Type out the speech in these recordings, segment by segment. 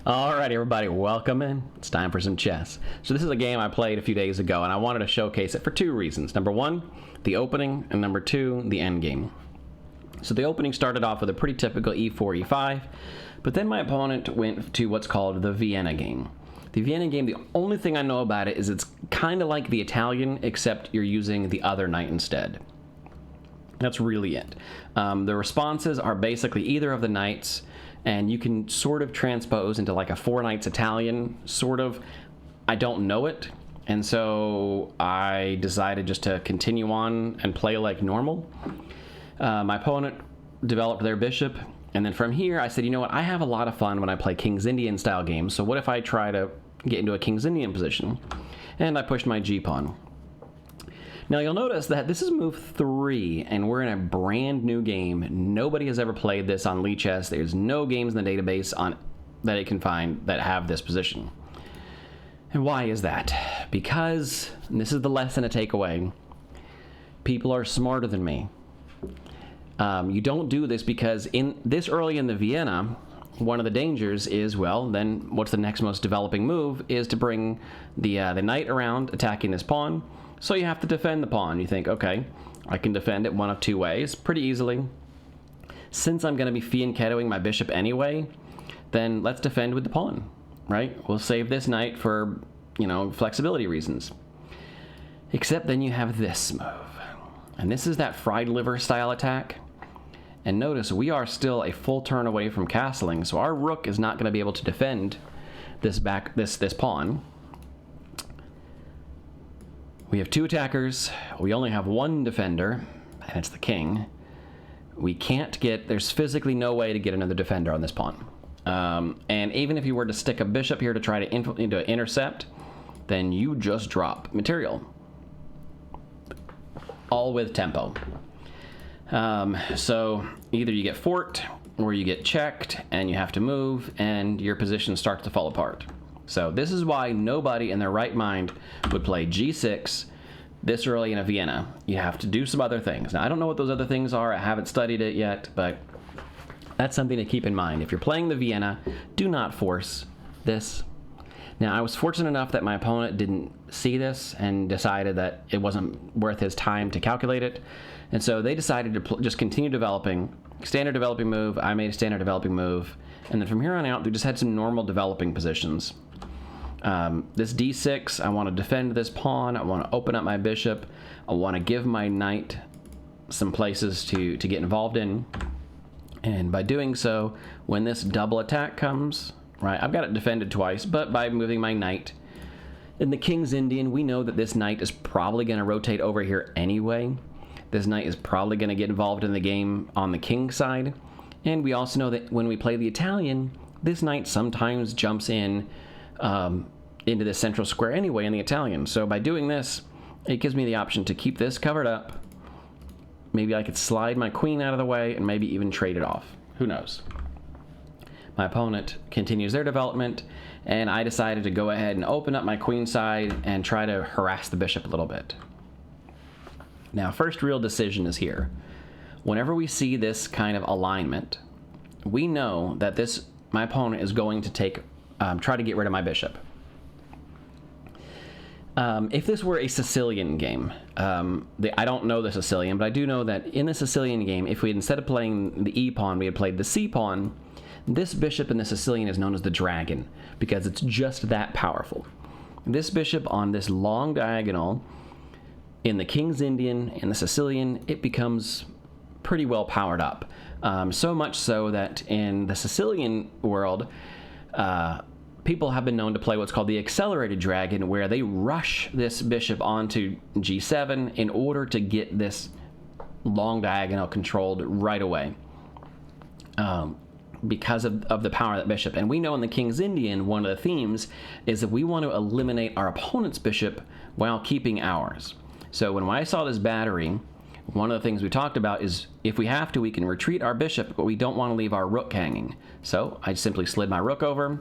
Alright, everybody, welcome in. It's time for some chess. So this is a game I played a few days ago, and I wanted to showcase it for two reasons. Number one, the opening, and number two, the end game. So the opening started off with a pretty typical e4, e5, but then my opponent went to what's called the Vienna game. The Vienna game, the only thing I know about it is it's kind of like the Italian, except you're using the other knight instead. That's really it. The responses are basically either of the knights, and you can sort of transpose into like a four knights Italian, sort of. I don't know it, and so I decided just to continue on and play like normal. My opponent developed their bishop, and then from here I said, you know what, I have a lot of fun when I play King's Indian style games, so what if I try to get into a King's Indian position? And I pushed my g-pawn. Now you'll notice that this is move 3, and we're in a brand new game. Nobody has ever played this on Lichess. There's no games in the database that it can find that have this position. And why is that? Because, and this is the lesson to take away, people are smarter than me. You don't do this because in this early in the Vienna, one of the dangers is, well, then what's the next most developing move is to bring the knight around attacking this pawn. So you have to defend the pawn. You think, okay, I can defend it one of two ways pretty easily. Since I'm going to be fianchettoing my bishop anyway, then let's defend with the pawn, right? We'll save this knight for, flexibility reasons. Except then you have this move. And this is that fried liver style attack. And notice we are still a full turn away from castling, so our rook is not going to be able to defend this pawn. We have two attackers, we only have one defender, and it's the king. We can't there's physically no way to get another defender on this pawn. And even if you were to stick a bishop here to try to intercept, then you just drop material. All with tempo. So either you get forked, or you get checked, and you have to move, and your position starts to fall apart. So this is why nobody in their right mind would play g6 this early in a Vienna. You have to do some other things. Now, I don't know what those other things are. I haven't studied it yet, but that's something to keep in mind. If you're playing the Vienna, do not force this. Now, I was fortunate enough that my opponent didn't see this and decided that it wasn't worth his time to calculate it. And so they decided to just continue developing. Standard developing move, I made a standard developing move. And then from here on out, we just had some normal developing positions. This d6, I want to defend this pawn, I want to open up my bishop, I want to give my knight some places to get involved in, and by doing so, when this double attack comes, right, I've got it defended twice, but by moving my knight, in the King's Indian, we know that this knight is probably going to rotate over here anyway. This knight is probably going to get involved in the game on the king side, and we also know that when we play the Italian, this knight sometimes jumps into the central square anyway in the Italian. So by doing this, it gives me the option to keep this covered up. Maybe I could slide my queen out of the way and maybe even trade it off. Who knows? My opponent continues their development, and I decided to go ahead and open up my queen side and try to harass the bishop a little bit. Now, first real decision is here. Whenever we see this kind of alignment, we know that my opponent is going to try to get rid of my bishop. If this were a Sicilian game, I don't know the Sicilian, but I do know that in the Sicilian game, if we instead of playing the e-pawn, we had played the c-pawn, this bishop in the Sicilian is known as the dragon, because it's just that powerful. This bishop on this long diagonal, in the King's Indian, in the Sicilian, it becomes pretty well powered up. So much so that in the Sicilian world, people have been known to play what's called the accelerated dragon, where they rush this bishop onto g7 in order to get this long diagonal controlled right away, because of the power of that bishop. And we know in the King's Indian, one of the themes is that we want to eliminate our opponent's bishop while keeping ours. So when I saw this battery, one of the things we talked about is if we have to, we can retreat our bishop, but we don't want to leave our rook hanging. So I simply slid my rook over,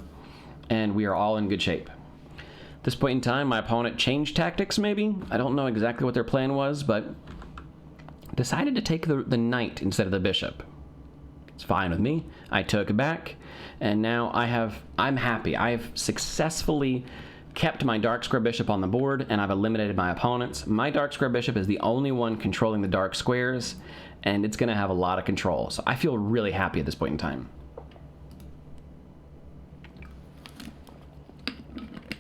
and we are all in good shape. At this point in time, my opponent changed tactics maybe. I don't know exactly what their plan was, but decided to take the knight instead of the bishop. It's fine with me. I took it back, And now I'm happy. I've successfully kept my dark square bishop on the board, and I've eliminated my opponents. My dark square bishop is the only one controlling the dark squares, and it's going to have a lot of control. So I feel really happy at this point in time.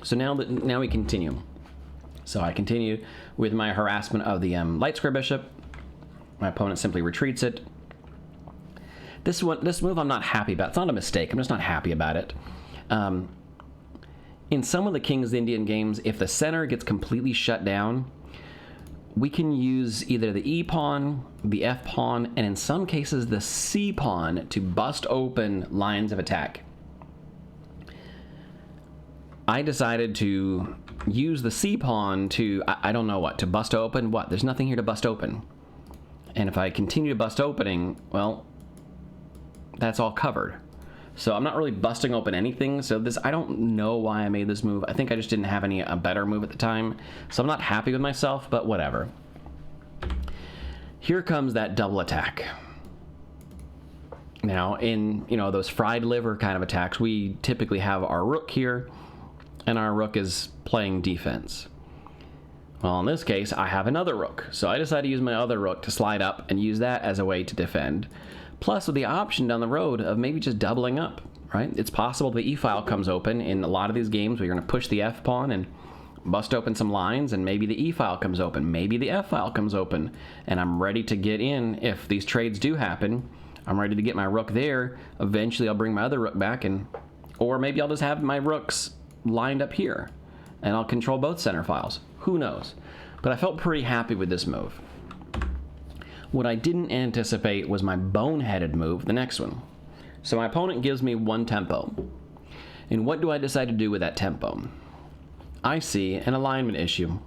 So now we continue. So I continue with my harassment of the light square bishop. My opponent simply retreats it. This move I'm not happy about. It's not a mistake. I'm just not happy about it. In some of the King's Indian games, if the center gets completely shut down, we can use either the E pawn, the F pawn, and in some cases the C pawn to bust open lines of attack. I decided to use the C pawn to, I don't know what, to bust open what? There's nothing here to bust open. And if I continue to bust opening, well, that's all covered. So I'm not really busting open anything. So I don't know why I made this move. I think I just didn't have a better move at the time. So I'm not happy with myself, but whatever. Here comes that double attack. Now, in those fried liver kind of attacks, we typically have our rook here, and our rook is playing defense. Well, in this case, I have another rook. So I decided to use my other rook to slide up and use that as a way to defend. Plus, with the option down the road of maybe just doubling up, right? It's possible the e-file comes open in a lot of these games where you're going to push the f pawn and bust open some lines, and maybe the e-file comes open, maybe the f-file comes open, and I'm ready to get in if these trades do happen. I'm ready to get my rook there. Eventually, I'll bring my other rook back, or maybe I'll just have my rooks lined up here, and I'll control both center files. Who knows? But I felt pretty happy with this move. What I didn't anticipate was my boneheaded move, the next one. So my opponent gives me one tempo. And what do I decide to do with that tempo? I see an alignment issue.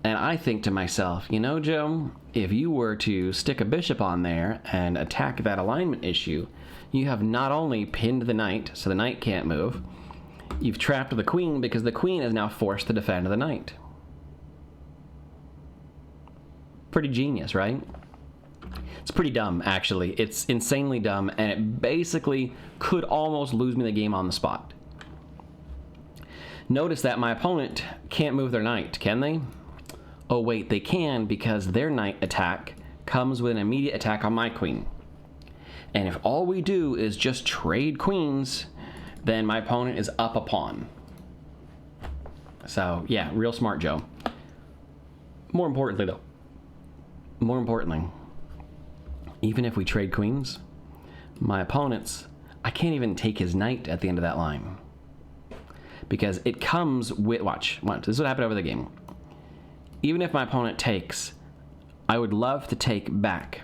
And I think to myself, Joe, if you were to stick a bishop on there and attack that alignment issue, you have not only pinned the knight, so the knight can't move, you've trapped the queen because the queen is now forced to defend the knight. Pretty genius, right? It's pretty dumb, actually. It's insanely dumb, and it basically could almost lose me the game on the spot. Notice that my opponent can't move their knight, can they? Oh wait, they can, because their knight attack comes with an immediate attack on my queen. And if all we do is just trade queens, then my opponent is up a pawn. So yeah, real smart, Joe. More importantly, even if we trade queens, my opponent's, I can't even take his knight at the end of that line. Because it comes with, watch, this is what happened over the game. Even if my opponent takes, I would love to take back,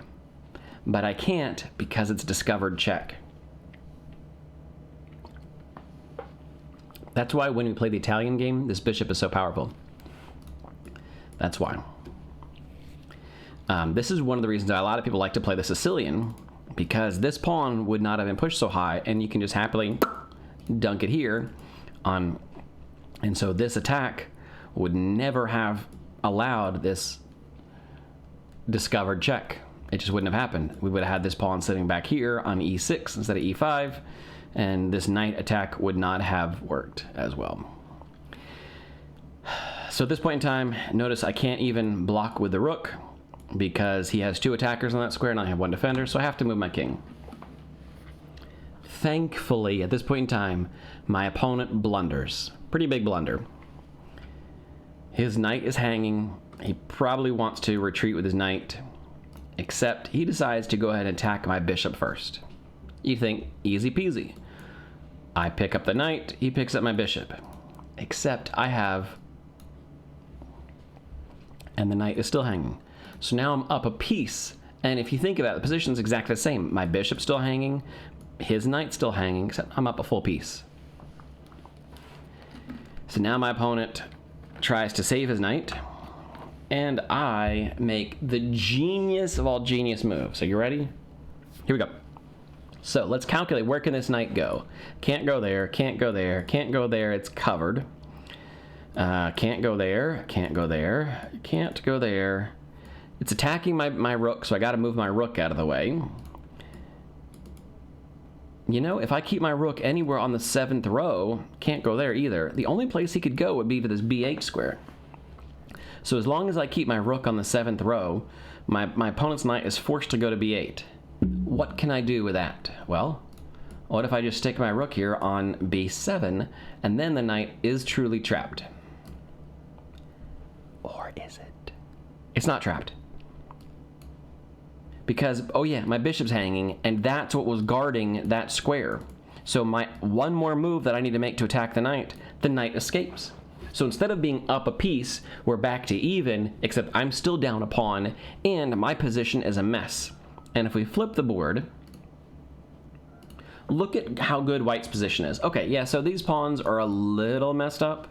but I can't because it's discovered check. That's why when we play the Italian game, this bishop is so powerful. That's why. This is one of the reasons that a lot of people like to play the Sicilian, because this pawn would not have been pushed so high, and you can just happily dunk it here on, and so this attack would never have allowed this discovered check. It just wouldn't have happened. We would have had this pawn sitting back here on e6 instead of e5, and this knight attack would not have worked as well. So at this point in time, notice I can't even block with the rook because he has two attackers on that square and I have one defender, so I have to move my king. Thankfully, at this point in time, my opponent blunders. Pretty big blunder. His knight is hanging. He probably wants to retreat with his knight, except he decides to go ahead and attack my bishop first. You think, easy peasy. I pick up the knight, he picks up my bishop. Except I have, and the knight is still hanging. So now I'm up a piece, and if you think about it, the position's exactly the same. My bishop's still hanging, his knight's still hanging, except I'm up a full piece. So now my opponent tries to save his knight, and I make the genius of all genius moves. Are you ready? Here we go. So let's calculate, where can this knight go? Can't go there, can't go there, can't go there, it's covered. Can't go there, can't go there, can't go there. It's attacking my rook, so I gotta move my rook out of the way. you know, if I keep my rook anywhere on the 7th row, can't go there either. The only place he could go would be to this b8 square. So as long as I keep my rook on the 7th row, my opponent's knight is forced to go to b8. What can I do with that? Well, what if I just stick my rook here on b7, and then the knight is truly trapped? Or is it? It's not trapped. Because, oh yeah, my bishop's hanging, and that's what was guarding that square. So my one more move that I need to make to attack the knight escapes. So instead of being up a piece, we're back to even, except I'm still down a pawn, and my position is a mess. And if we flip the board, look at how good white's position is. Okay, yeah, so these pawns are a little messed up.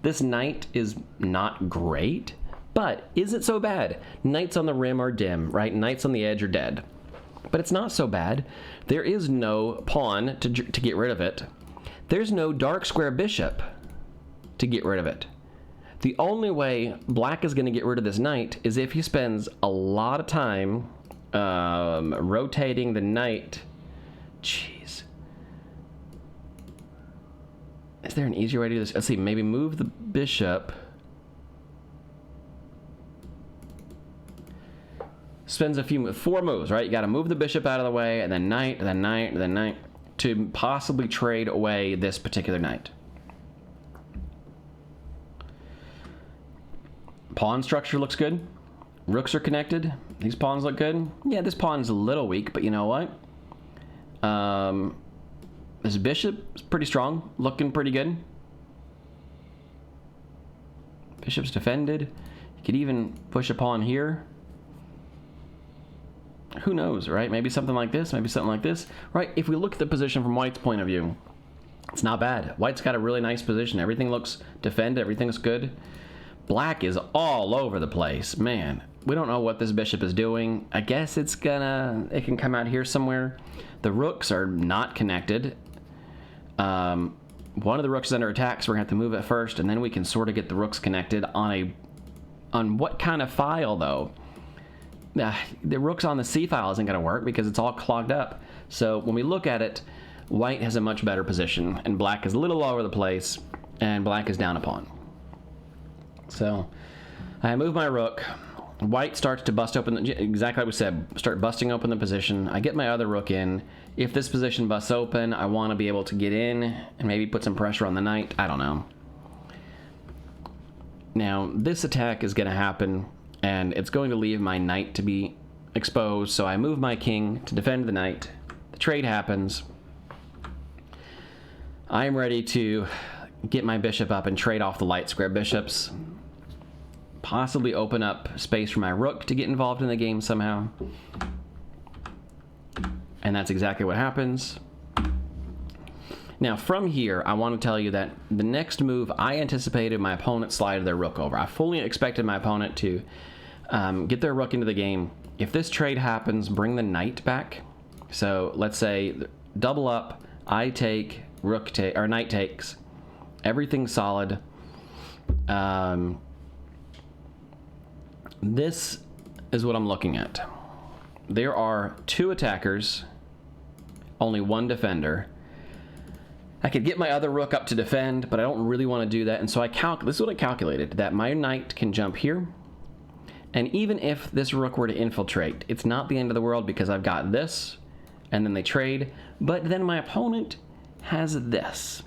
This knight is not great, but is it so bad? Knights on the rim are dim, right? Knights on the edge are dead. But it's not so bad. There is no pawn to get rid of it. There's no dark square bishop to get rid of it. The only way black is going to get rid of this knight is if he spends a lot of time rotating the knight. Jeez. Is there an easier way to do this? Let's see, maybe move the bishop. Spends 4 moves, right? You got to move the bishop out of the way, and then knight, then knight, then knight, to possibly trade away this particular knight. Pawn structure looks good. Rooks are connected. These pawns look good. Yeah, this pawn's a little weak, but you know what? This bishop is pretty strong, looking pretty good. Bishop's defended. You could even push a pawn here. Who knows, right? Maybe something like this, maybe something like this. Right, if we look at the position from white's point of view, it's not bad. White's got a really nice position. Everything looks defended, everything's good. Black is all over the place. Man, we don't know what this bishop is doing. I guess it can come out here somewhere. The rooks are not connected. One of the rooks is under attack, so we're gonna have to move it first, and then we can sort of get the rooks connected on what kind of file though? The rooks on the C file isn't gonna work because it's all clogged up. So when we look at it, white has a much better position, and black is a little all over the place, and black is down a pawn. So I move my rook. White starts to bust open, exactly like we said, start busting open the position. I get my other rook in. If this position busts open, I want to be able to get in and maybe put some pressure on the knight. I don't know. Now, this attack is going to happen, and it's going to leave my knight to be exposed, so I move my king to defend the knight. The trade happens. I am ready to get my bishop up and trade off the light square bishops. Possibly open up space for my rook to get involved in the game somehow. And that's exactly what happens. Now from here, I want to tell you that the next move, I anticipated my opponent slide their rook over. I fully expected my opponent to get their rook into the game. If this trade happens, bring the knight back. So let's say double up, I take, rook take, or knight takes. Everything's solid. This is what I'm looking at. There are 2 attackers, only 1 defender. I could get my other rook up to defend, but I don't really want to do that. And so this is what I calculated, that my knight can jump here. And even if this rook were to infiltrate, it's not the end of the world because I've got this, and then they trade. But then my opponent has this.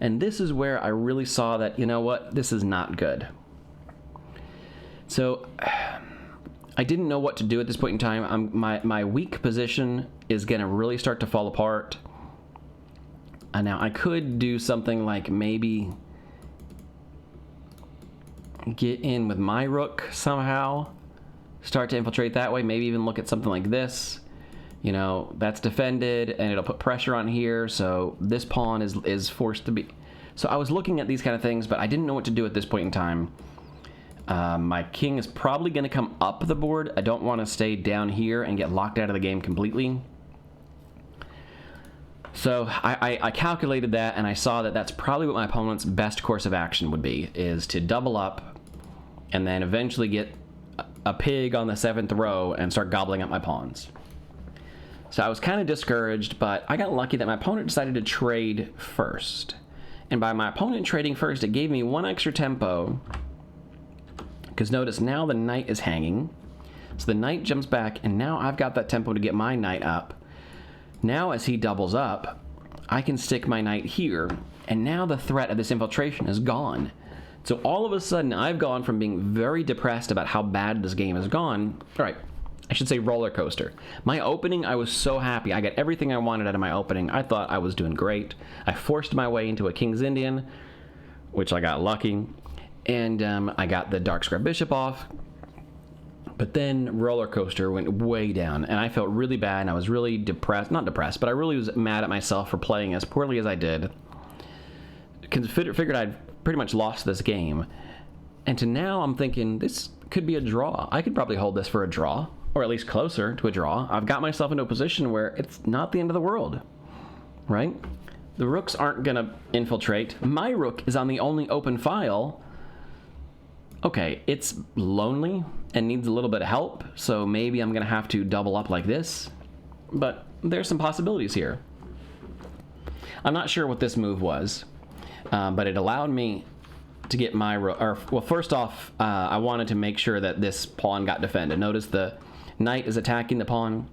And this is where I really saw that, you know what, this is not good. So I didn't know what to do at this point in time. My weak position is going to really start to fall apart. And now I could do something like maybe get in with my rook somehow, start to infiltrate that way, maybe even look at something like this. You know, that's defended, and it'll put pressure on here, so this pawn is forced to be... So I was looking at these kind of things, but I didn't know what to do at this point in time. My king is probably going to come up the board. I don't want to stay down here and get locked out of the game completely. So I calculated that, and I saw that that's probably what my opponent's best course of action would be, is to double up and then eventually get a pig on the 7th row and start gobbling up my pawns. So I was kind of discouraged, but I got lucky that my opponent decided to trade first. And by my opponent trading first, it gave me one extra tempo. Because notice now the knight is hanging. So the knight jumps back, and now I've got that tempo to get my knight up. Now as he doubles up, I can stick my knight here, and now the threat of this infiltration is gone. So all of a sudden, I've gone from being very depressed about how bad this game has gone. All right, I should say roller coaster. My opening, I was so happy. I got everything I wanted out of my opening. I thought I was doing great. I forced my way into a King's Indian, which I got lucky. And I got the dark square bishop off. But then roller coaster went way down, and I felt really bad, and I was really depressed. Not depressed, but I really was mad at myself for playing as poorly as I did. Figured I'd pretty much lost this game. And to now I'm thinking, this could be a draw. I could probably hold this for a draw, or at least closer to a draw. I've got myself into a position where it's not the end of the world, right? The rooks aren't gonna infiltrate. My rook is on the only open file. Okay, it's lonely and needs a little bit of help, so maybe I'm gonna have to double up like this, but there's some possibilities here. I'm not sure what this move was, but it allowed me to get my rook, well, first off, I wanted to make sure that this pawn got defended. Notice the knight is attacking the pawn.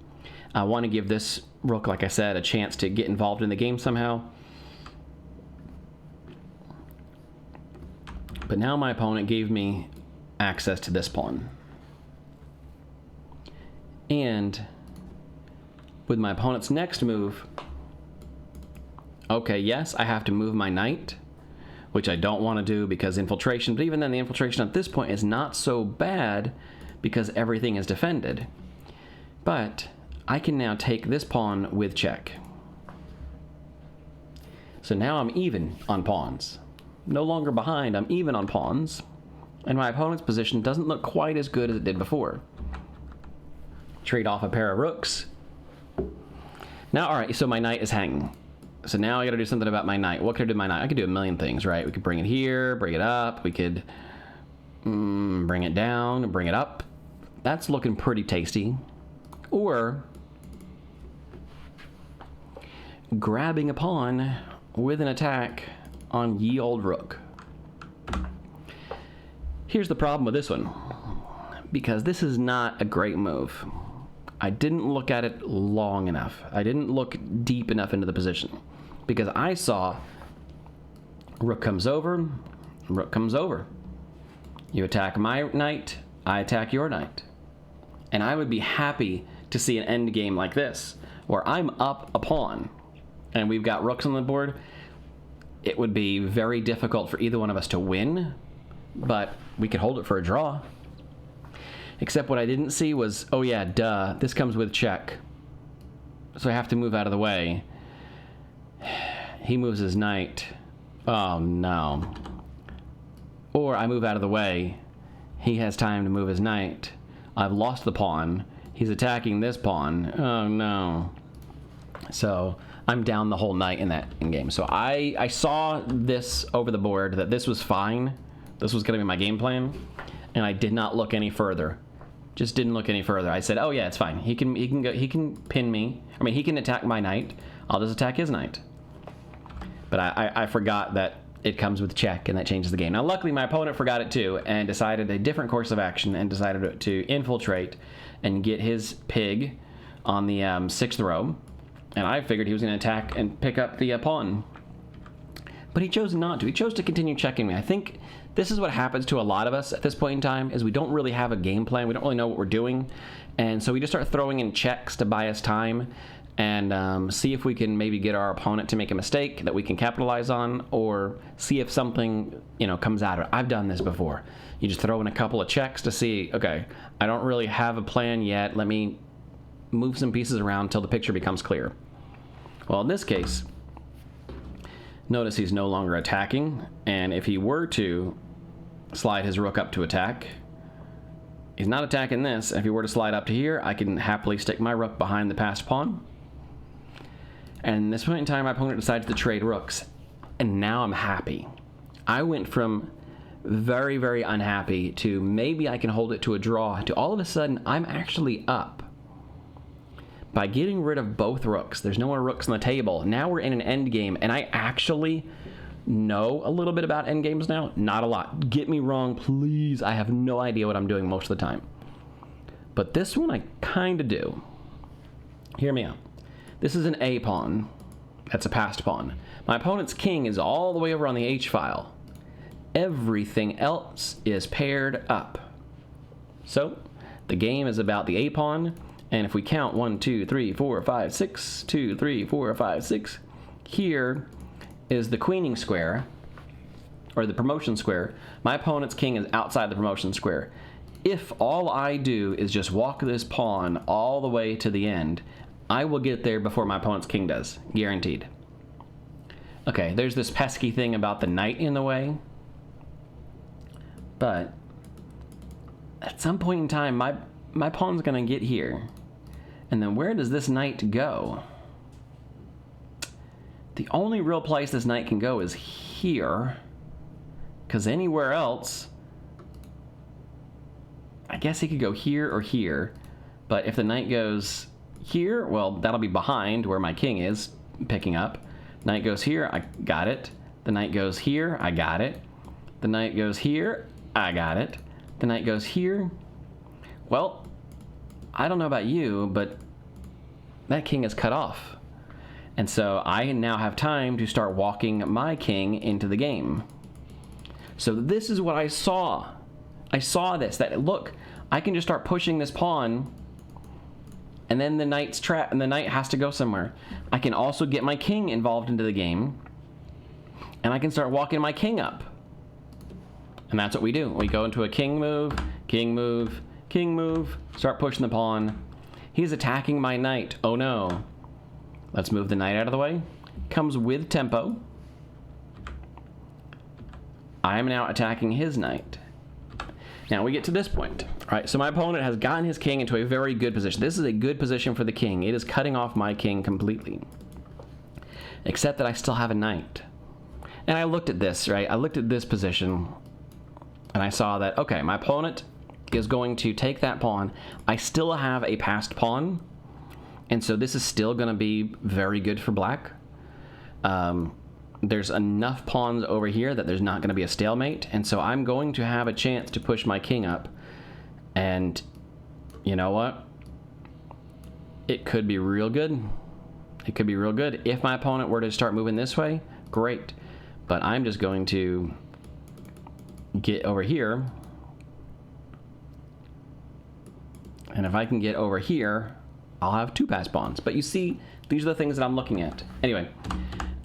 I want to give this rook, like I said, a chance to get involved in the game somehow. But now my opponent gave me access to this pawn. And with my opponent's next move, okay, yes, I have to move my knight, which I don't want to do because infiltration, but even then the infiltration at this point is not so bad because everything is defended. But I can now take this pawn with check. So now I'm even on pawns. No longer behind, I'm even on pawns. And my opponent's position doesn't look quite as good as it did before. Trade off a pair of rooks. Now, all right, so my knight is hanging. So now I gotta do something about my knight. What could I do with my knight? I could do a million things, right? We could bring it here, bring it up. We could bring it down and bring it up. That's looking pretty tasty. Or grabbing a pawn with an attack on ye old rook. Here's the problem with this one, because this is not a great move. I didn't look at it long enough. I didn't look deep enough into the position, because I saw rook comes over, rook comes over. You attack my knight, I attack your knight. And I would be happy to see an end game like this, where I'm up a pawn, and we've got rooks on the board. It would be very difficult for either one of us to win, but we could hold it for a draw. Except what I didn't see was, oh yeah, duh, this comes with check. So I have to move out of the way. He moves his knight. Oh no. Or I move out of the way. He has time to move his knight. I've lost the pawn. He's attacking this pawn. Oh no. So I'm down the whole knight in that endgame. So I saw this over the board, that this was fine. This was going to be my game plan, and I did not look any further. Just didn't look any further. I said, oh yeah, it's fine. He can pin me. I mean, he can attack my knight. I'll just attack his knight. But I forgot that it comes with check, and that changes the game. Now, luckily, my opponent forgot it too, and decided a different course of action, and decided to infiltrate and get his pig on the 6th row. And I figured he was going to attack and pick up the pawn. But he chose not to. He chose to continue checking me. I think this is what happens to a lot of us at this point in time, is we don't really have a game plan. We don't really know what we're doing. And so we just start throwing in checks to buy us time and see if we can maybe get our opponent to make a mistake that we can capitalize on, or see if something, comes out of it. I've done this before. You just throw in a couple of checks to see, okay, I don't really have a plan yet. Let me move some pieces around until the picture becomes clear. Well, in this case, notice he's no longer attacking, and if he were to slide his rook up to attack, he's not attacking this. If he were to slide up to here, I can happily stick my rook behind the passed pawn. And at this point in time, my opponent decides to trade rooks, and now I'm happy. I went from very, very unhappy to maybe I can hold it to a draw, to all of a sudden I'm actually up. by getting rid of both rooks. There's no more rooks on the table. Now we're in an end game, and I actually know a little bit about end games now. Not a lot. Get me wrong, please. I have no idea what I'm doing most of the time. But this one I kind of do. Hear me out. This is an A pawn. That's a passed pawn. My opponent's king is all the way over on the H file. Everything else is paired up. So the game is about the A pawn, and if we count 1, 2, 3, 4, 5, 6, 2, 3, 4, 5, 6, here is the queening square, or the promotion square. My opponent's king is outside the promotion square. If all I do is just walk this pawn all the way to the end, I will get there before my opponent's king does. Guaranteed. Okay, there's this pesky thing about the knight in the way. But at some point in time, my pawn's going to get here. And then where does this knight go? The only real place this knight can go is here. Because anywhere else, I guess he could go here or here. But if the knight goes here, well, that'll be behind where my king is picking up. Knight goes here, I got it. The knight goes here, I got it. The knight goes here, I got it. The knight goes here. Well, I don't know about you, but that king is cut off. And so I now have time to start walking my king into the game. So this is what I saw. I saw this, that look, I can just start pushing this pawn, and then the knight's trapped, and the knight has to go somewhere. I can also get my king involved into the game, and I can start walking my king up. And that's what we do. We go into a king move, king move, king move, start pushing the pawn. He's attacking my knight. Oh no. Let's move the knight out of the way. Comes with tempo. I am now attacking his knight. Now we get to this point. All right, so my opponent has gotten his king into a very good position. This is a good position for the king. It is cutting off my king completely. Except that I still have a knight. And I looked at this, right? I looked at this position, and I saw that, okay, my opponent is going to take that pawn. I still have a passed pawn, and so this is still going to be very good for black. There's enough pawns over here that there's not going to be a stalemate, and so I'm going to have a chance to push my king up. And you know what? It could be real good. It could be real good. If my opponent were to start moving this way, great. But I'm just going to get over here. And if I can get over here, I'll have two passed pawns. But you see, these are the things that I'm looking at. Anyway,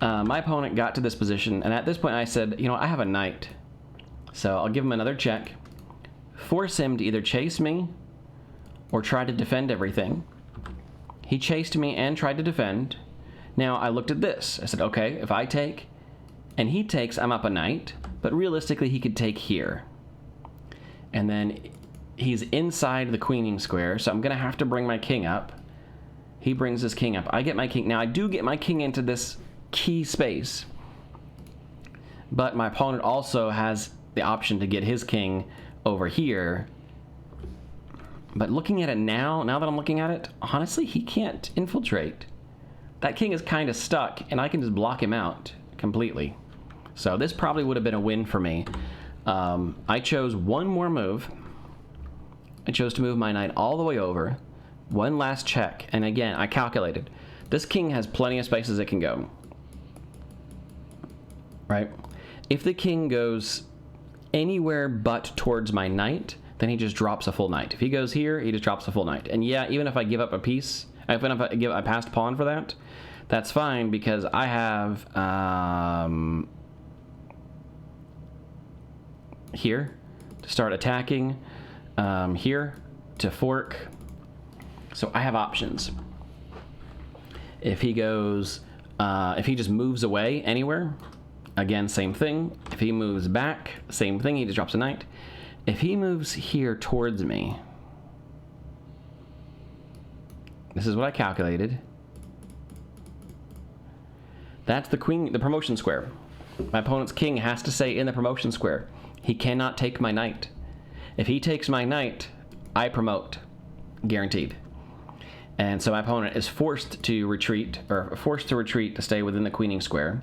my opponent got to this position, and at this point I said, you know, I have a knight. So I'll give him another check, force him to either chase me or try to defend everything. He chased me and tried to defend. Now I looked at this. I said, okay, if I take and he takes, I'm up a knight, but realistically he could take here. And then he's inside the queening square, so I'm gonna have to bring my king up. He brings his king up. I get my king. Now I do get my king into this key space, but my opponent also has the option to get his king over here. But looking at it now that I'm looking at it, honestly, he can't infiltrate. That king is kind of stuck, and I can just block him out completely. So this probably would have been a win for me. I chose one more move. I chose to move my knight all the way over. One last check, and again, I calculated. This king has plenty of spaces it can go. Right? If the king goes anywhere but towards my knight, then he just drops a full knight. If he goes here, he just drops a full knight. And yeah, even if I give up a piece, even if I give a passed pawn for that, that's fine because I have here to start attacking, here to fork. So I have options. If he goes, if he just moves away anywhere, again, same thing. If he moves back, same thing, he just drops a knight. If he moves here towards me, this is what I calculated. That's the queen, the promotion square. My opponent's king has to stay in the promotion square. He cannot take my knight. If he takes my knight, I promote, guaranteed. And so my opponent is forced to retreat to stay within the queening square.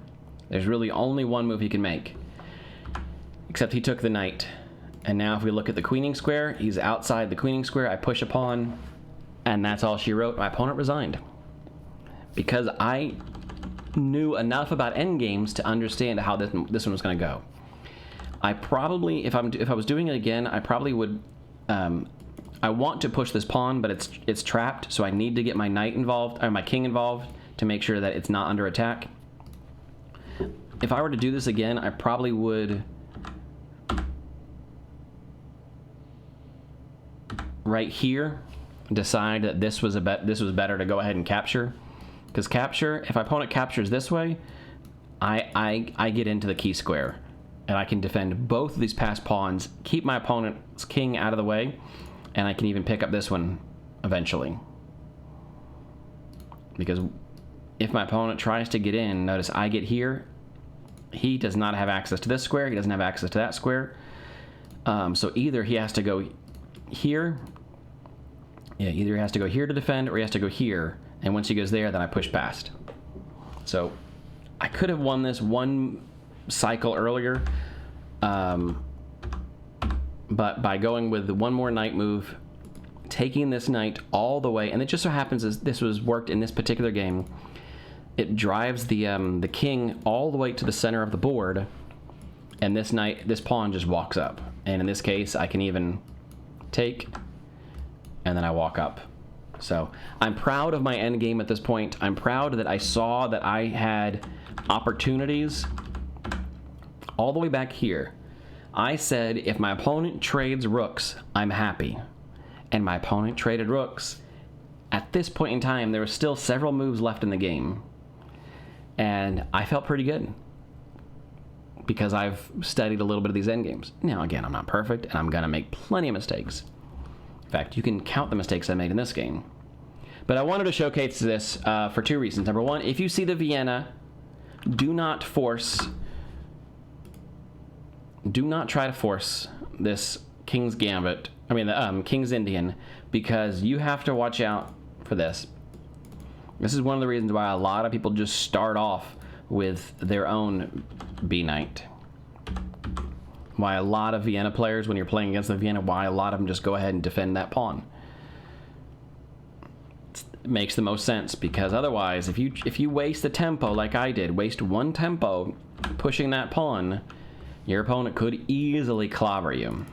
There's really only one move he can make. Except he took the knight. And now if we look at the queening square, he's outside the queening square. I push a pawn, and that's all she wrote. My opponent resigned. Because I knew enough about endgames to understand how this one was going to go. I probably, if I was doing it again, I probably would... I want to push this pawn, but it's trapped, so I need to get my knight involved, or my king involved, to make sure that it's not under attack. If I were to do this again, I probably would... right here, decide that this was better to go ahead and capture, because if my opponent captures this way, I get into the key square, and I can defend both of these passed pawns, keep my opponent's king out of the way, and I can even pick up this one eventually. Because if my opponent tries to get in, notice I get here, he does not have access to this square, he doesn't have access to that square, so either he has to go here. Yeah, either he has to go here to defend, or he has to go here, and once he goes there, then I push past. So I could have won this one cycle earlier, but by going with the one more knight move, taking this knight all the way, and it just so happens as this was worked in this particular game, it drives the king all the way to the center of the board, and this pawn just walks up. And in this case, I can even take, and then I walk up. So I'm proud of my endgame at this point. I'm proud that I saw that I had opportunities all the way back here. I said if my opponent trades rooks, I'm happy. And my opponent traded rooks. At this point in time, there were still several moves left in the game. And I felt pretty good, because I've studied a little bit of these endgames. Now, again, I'm not perfect, and I'm going to make plenty of mistakes. In fact, you can count the mistakes I made in this game. But I wanted to showcase this for two reasons. Number one, if you see the Vienna, do not try to force this King's Gambit, King's Indian, because you have to watch out for this. This is one of the reasons why a lot of people just start off with their own B Knight. Why a lot of Vienna players, when you're playing against the Vienna, why a lot of them just go ahead and defend that pawn. It makes the most sense, because otherwise, if you waste the tempo like I did, waste one tempo pushing that pawn, your opponent could easily clobber you.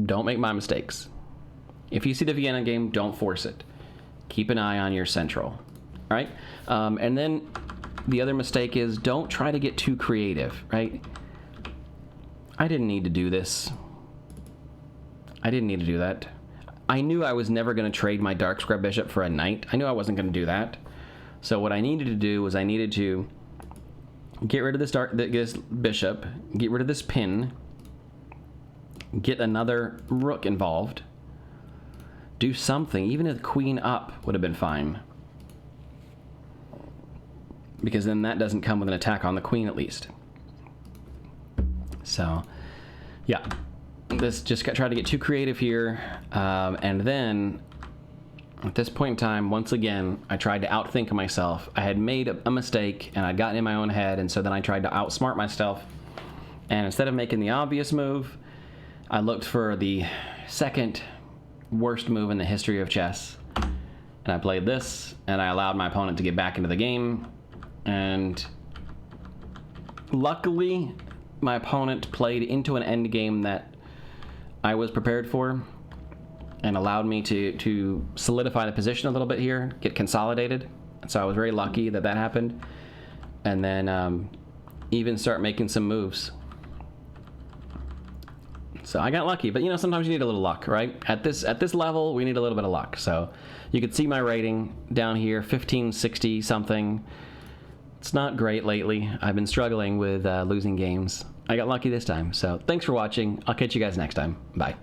Don't make my mistakes. If you see the Vienna game, don't force it. Keep an eye on your central. All right? And then the other mistake is don't try to get too creative, right? I didn't need to do this. I didn't need to do that. I knew I was never going to trade my dark square bishop for a knight. I knew I wasn't going to do that. So what I needed to do was I needed to get rid of this bishop, get rid of this pin, get another rook involved, do something. Even a queen up would have been fine, because then that doesn't come with an attack on the queen at least. So, yeah, this just tried to get too creative here, and then at this point in time, once again, I tried to outthink myself. I had made a mistake, and I'd gotten in my own head, and so then I tried to outsmart myself, and instead of making the obvious move, I looked for the second worst move in the history of chess, and I played this, and I allowed my opponent to get back into the game, and luckily my opponent played into an endgame that I was prepared for, and allowed me to solidify the position a little bit here, get consolidated. So I was very lucky that that happened, and then even start making some moves. So I got lucky, but sometimes you need a little luck, right? At this level, we need a little bit of luck. So you can see my rating down here, 1560 something. It's not great lately. I've been struggling with losing games. I got lucky this time. So thanks for watching. I'll catch you guys next time. Bye.